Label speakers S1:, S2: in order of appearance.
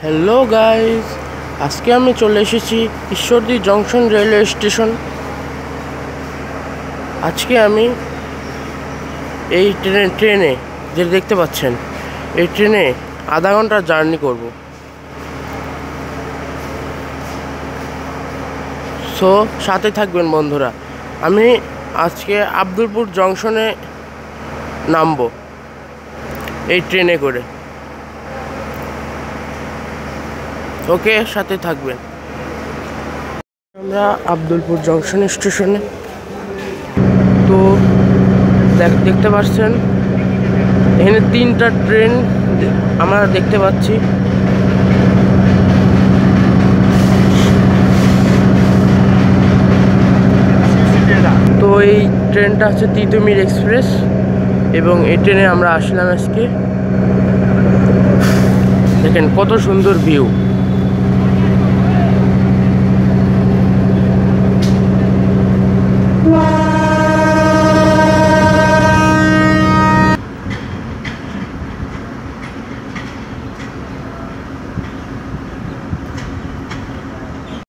S1: Hello guys, আজকে আমি চলে এসেছি ঈশ্বরদী জংশন রেলওয়ে স্টেশন। আজকে আমি এই ট্রেনে যে দেখতে পাচ্ছেন, এই ট্রেনে আধা ঘন্টার জার্নি করব। সো সাথে থাকবেন বন্ধুরা। আমি আজকে আব্দুলপুর জংশনে নামবো এই ট্রেনে করে। ওকে, সাথে থাকবেন। আমরা আব্দুলপুর জংশন স্টেশনে। তো দেখতে পাচ্ছেন এখানে 3টা ট্রেন আমরা দেখতে পাচ্ছি। তো এই ট্রেনটা হচ্ছে তিতুমির এক্সপ্রেস এবং এই ট্রেনে আমরা আসলাম আজকে। দেখেন কত সুন্দর ভিউ।